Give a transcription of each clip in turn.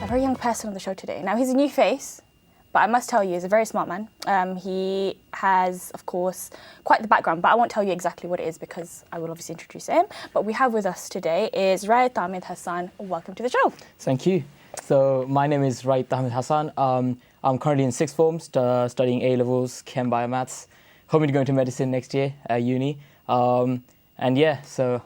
very young person on the show today. Now, he's a new face, but I must tell you, he's a very smart man. He has, of course, quite the background, but I won't tell you exactly what it is because I will obviously introduce him. But we have with us today is Rayeed, Tahmid, Hasan. Welcome to the show. Thank you. So my name is Rayeed Tahmid Hasan. I'm currently in sixth form, studying A-levels, Chem Biomaths, hoping to go into medicine next year at uni. And yeah, so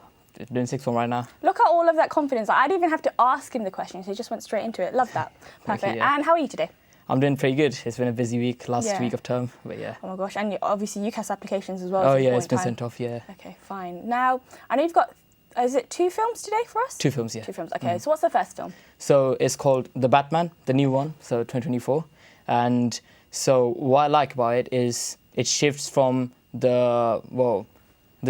doing sixth form right now. Look at all of that confidence. I didn't even have to ask him the questions. He just went straight into it. Love that. Perfect. You, yeah. And how are you today? I'm doing pretty good. It's been a busy week, last week of term, but yeah. Oh my gosh, and obviously UCAS applications as well. Oh yeah, it's been sent off, yeah. Okay, fine. Now, I know you've got, is it 2 films today for us? 2 films, yeah. 2 films, okay. So what's the first film? So it's called The Batman, the new one, so 2024. And so what I like about it is it shifts from the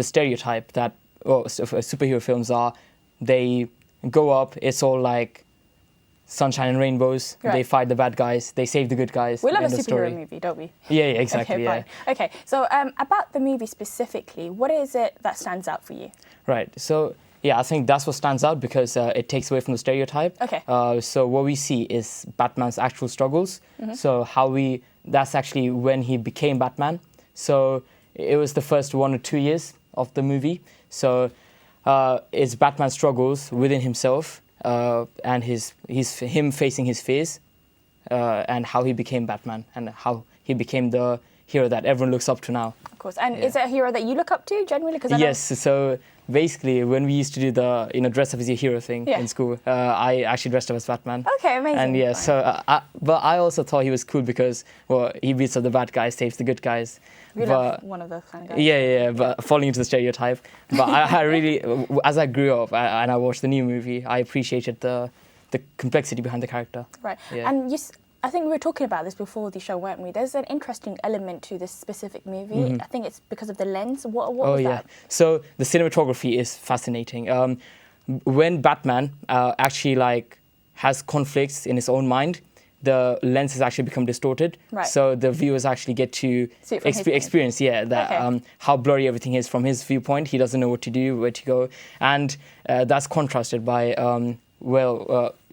stereotype that superhero films are. They go up, it's all like sunshine and rainbows. Right. They fight the bad guys. They save the good guys. We love a superhero movie, don't we? Yeah, exactly. Okay, fine. Okay, so about the movie specifically, what is it that stands out for you? Right. So yeah, I think that's what stands out because it takes away from the stereotype. Okay. So what we see is Batman's actual struggles. So that's actually when he became Batman. So it was the first 1 or 2 years of the movie. So it's Batman's struggles within himself. And him facing his fears, and how he became Batman, and how he became the hero that everyone looks up to now. Of course, and is it a hero that you look up to genuinely? Yes. So basically, when we used to do the dress up as your hero thing in school, I actually dressed up as Batman. Okay, amazing. And yeah, but I also thought he was cool because he beats up the bad guys, saves the good guys. You love one of those kind of guys. Yeah, but falling into the stereotype. But I really, as I grew up and I watched the new movie, I appreciated the complexity behind the character. Right. Yeah. And I think we were talking about this before the show, weren't we? There's an interesting element to this specific movie. I think it's because of the lens. What was that? So the cinematography is fascinating. When Batman actually has conflicts in his own mind, the lens has actually become distorted. Right. So the viewers actually get to experience how blurry everything is from his viewpoint. He doesn't know what to do, where to go. And that's contrasted by,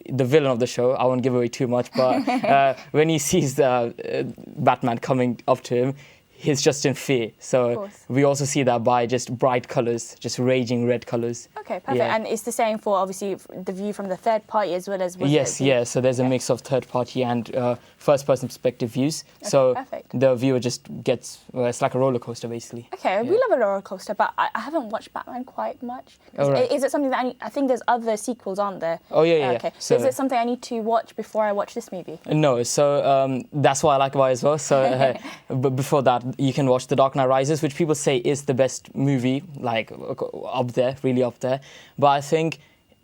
the villain of the show. I won't give away too much, but when he sees Batman coming up to him, he's just in fear. So we also see that by just bright colours, just raging red colours. Okay, perfect. Yeah. And it's the same for obviously the view from the third party as well as... Yes. So there's a mix of third party and first person perspective views. Okay, so perfect. The viewer just gets, it's like a roller coaster basically. Okay, we love a roller coaster, but I haven't watched Batman quite much. Is it something that I think there's other sequels, aren't there? Oh yeah. Okay, so is it something I need to watch before I watch this movie? No, so that's what I like about it as well. So but before that, you can watch The Dark Knight Rises, which people say is the best movie, up there, really up there. But I think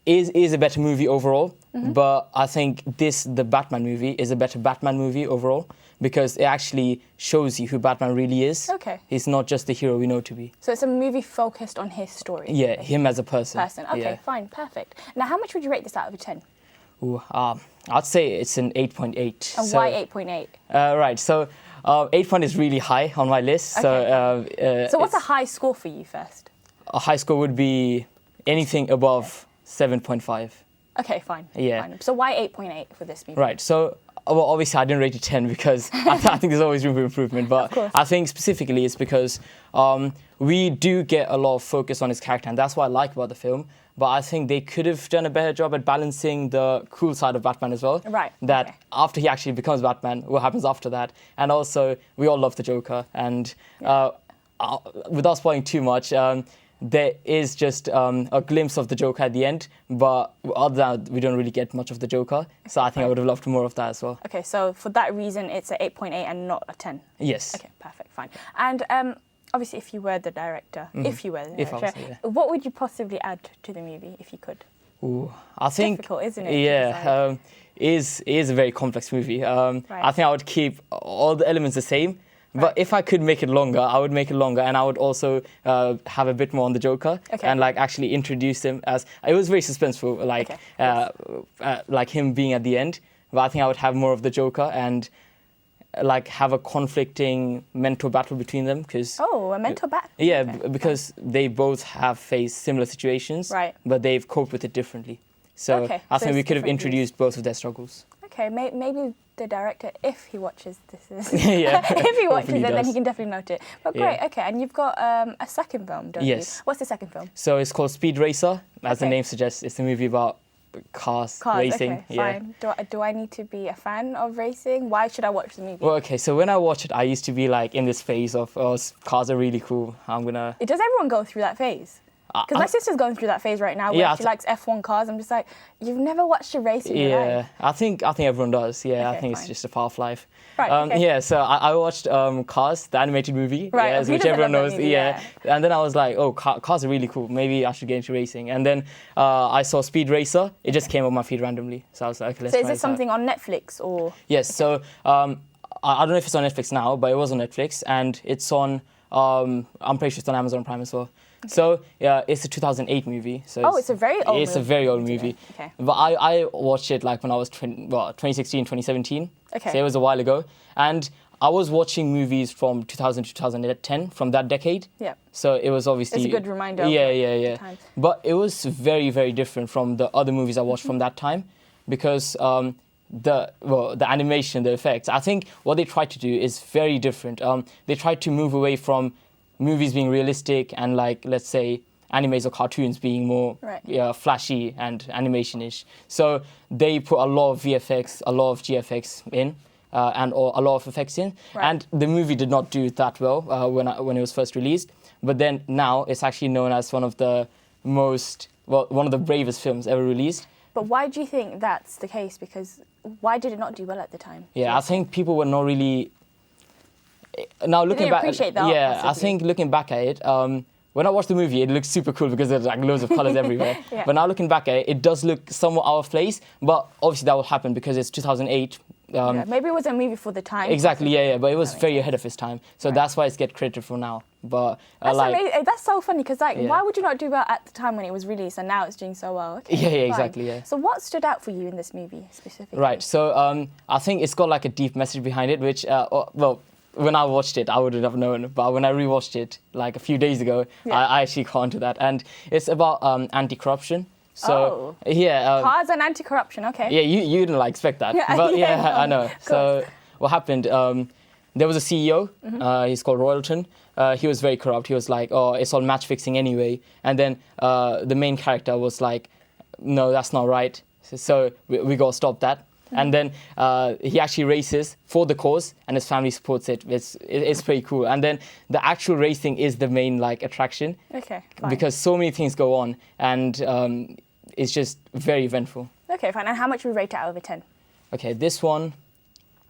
is a better movie overall. But I think the Batman movie is a better Batman movie overall because it actually shows you who Batman really is. Okay. He's not just the hero we know to be. So it's a movie focused on his story. Yeah, him as a person. Okay, fine, perfect. Now, how much would you rate this out of 10? Ooh, I'd say it's an 8.8. And why 8.8? Right, so 8 point is really high on my list. Okay. So what's a high score for you first? A high score would be anything above 7.5. Okay, fine. Yeah. Fine. So why 8.8 for this movie? Right, so obviously I didn't rate it 10 because I think there's always room for improvement. But I think specifically it's because we do get a lot of focus on his character, and that's what I like about the film. But I think they could have done a better job at balancing the cool side of Batman as well. Right. That after he actually becomes Batman, what happens after that? And also, we all love the Joker. And without spoiling too much, there is just a glimpse of the Joker at the end. But other than that, we don't really get much of the Joker. So I think I would have loved more of that as well. Okay, so for that reason, it's an 8.8 and not a 10? Yes. Okay, perfect, fine. And obviously, if you were the director, what would you possibly add to the movie if you could? Ooh, I think difficult, isn't it? Yeah, is a very complex movie. I think I would keep all the elements the same, but if I could make it longer, I would make it longer, and I would also have a bit more on the Joker and actually introduce him as it was very suspenseful, like him being at the end. But I think I would have more of the Joker and have a conflicting mental battle between them because a mental battle. Yeah, because they both have faced similar situations, but they've coped with it differently. So I think we it's could have different introduced both of their struggles. Okay, maybe the director, if he watches this, Yeah, if he watches hopefully it, he then does. he can definitely note it. But great, okay, and you've got a second film, don't you? Yes. What's the second film? So it's called Speed Racer. As the Okay. name suggests, it's a movie about cars racing. Okay, fine. Do I need to be a fan of racing? Why should I watch the movie? Well, okay, so when I watched it, I used to be like in this phase of, oh, cars are really cool. Does everyone go through that phase? Because my sister's going through that phase right now where she likes F1 cars. I'm just like, you've never watched a race in your life. I think everyone does. Yeah, Okay, I think fine. it's just a part of life. Right, okay. Yeah, so I watched Cars, the animated movie, Right, yes, who which doesn't everyone love that knows. movie? Yeah. And then I was like, oh, cars are really cool. Maybe I should get into racing. And then I saw Speed Racer. It just came on my feed randomly. So I was like, okay, let's So try is this this out. something on Netflix or? Yes, so I don't know if it's on Netflix now, but it was on Netflix, and it's on, I'm pretty sure it's on Amazon Prime as well. Okay. So yeah, it's a 2008 movie. So it's a very old movie. It's a very old movie. Okay. But I watched it like when I was 2016, 2017. Okay. So it was a while ago. And I was watching movies from 2000 to 2010, from that decade. Yeah. So it was obviously... It's a good reminder of Yeah. times. But it was very, very different from the other movies I watched from that time, because the animation, the effects, I think what they tried to do is very different. They tried to move away from movies being realistic and, like, let's say, animes or cartoons being more flashy and animation-ish. So they put a lot of VFX, a lot of GFX in, and a lot of effects in. Right. And the movie did not do that well when it was first released. But then now it's actually known as one of the bravest films ever released. But why do you think that's the case? Because why did it not do well at the time? Yeah, I think people were not really... Now looking back, appreciate that. yeah, possibly. I think looking back at it, when I watched the movie, it looked super cool because there's like loads of colors everywhere. Yeah. But now looking back at it, it does look somewhat out of place. But obviously that will happen because it's 2008. Maybe it was a movie for the time. Exactly, yeah. But it was very ahead of its time, so that's why it's get credited for now. But That's amazing. That's so funny because why would you not do well at the time when it was released and now it's doing so well? Okay, yeah, fine. exactly, yeah. So what stood out for you in this movie specifically? Right. So I think it's got like a deep message behind it, which when I watched it, I wouldn't have known. But when I rewatched it like a few days ago, I actually caught onto that. And it's about anti-corruption. So, Cars and anti-corruption, okay. Yeah, you didn't like expect that. But I know. So what happened, there was a CEO, he's called Royalton. He was very corrupt. He was like, oh, it's all match fixing anyway. And then the main character was like, no, that's not right. So we got to stop that. And then he actually races for the cause, and his family supports it. It's pretty cool. And then the actual racing is the main like attraction. Okay, fine. Because so many things go on, and it's just very eventful. Okay, fine. And how much would you rate it out of 10? Okay, this one,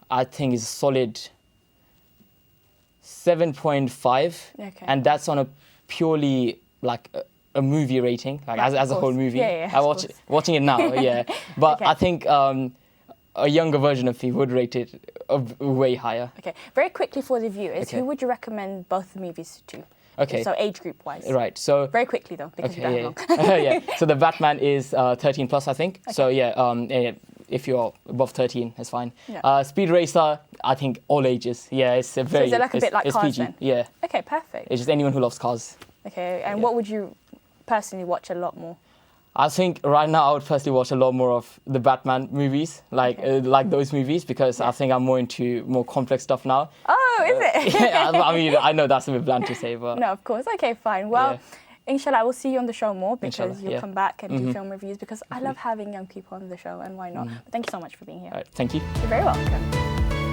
I think is a solid 7.5. Okay. And that's on a purely like a movie rating, like as a whole movie. Watching it now, yeah. But I think a younger version of me would rate it way higher. Okay, very quickly for the viewers, who would you recommend both the movies to? Okay. So age group wise. Right. So very quickly though, because you don't yeah. Yeah. So the Batman is 13 plus, I think. Okay. So if you're above 13, it's fine. Yeah. Speed Racer, I think all ages. Yeah, it's a very. So is it like a bit like Cars PG. then? Yeah. Okay, perfect. It's just anyone who loves cars. Okay, and what would you personally watch a lot more? I think right now I would personally watch a lot more of the Batman movies, like those movies, because I think I'm more into more complex stuff now. Oh, is it? Yeah, I mean, I know that's a bit blunt to say, but... No, of course. Okay, fine. Well, inshallah, we'll see you on the show more because you'll come back and do film reviews because I love having young people on the show, and why not? But thank you so much for being here. All right, thank you. You're very welcome.